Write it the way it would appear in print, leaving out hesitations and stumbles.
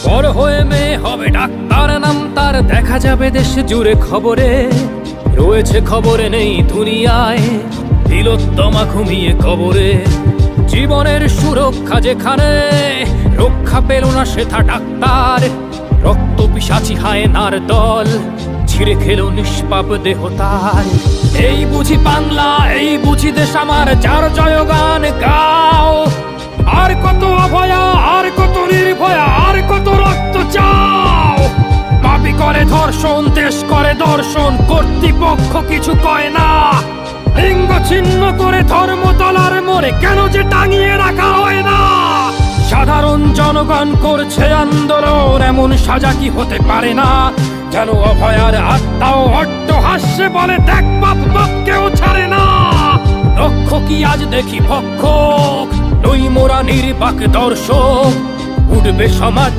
বড় হয়ে মেয়ে হবে ডাক্তার, নাম তার দেখা যাবে দেশ জুড়ে খবরে। রয়েছে খবরে নেই দুনিয়ায়, তিলোত্তমা ঘুমিয়ে কবরে। জীবনের সুরক্ষা যেখানে, রক্ষা পেল না সেথা ডাক্তার। রক্ত পিশাচি হায়নার দল, ছিঁড়ে খেলো নিষ্পাপ দেহ তার। এই বুঝি বাংলা, এই বুঝি দেশ আমার, যার জয়গান গাও। আর কত অভয়া, আর কত নির্ভয়া, আর কত রক্ত চাও। পাপি করে ধর্ষণ, দেশ করে দর্শন, কর্তৃপক্ষ কিছু কয় না। লিঙ্গ ছিন্ন করে ধর্মতলার মোড়ে কেন যে টাঙিয়ে রাখা হয় না। সাধারণ জনগণ করছে আন্দোলন, এমন সাজা কি হতে পারে না। যেন অভয়ার আত্মাও অট্টহাস্যে বলে, দেখ বাপ বাপকেও ছাড়ে না। লক্ষ্য কি আজ দেখি ভক্ষক, নই মোরা নির্বাক দর্শক। উঠবে সমাজ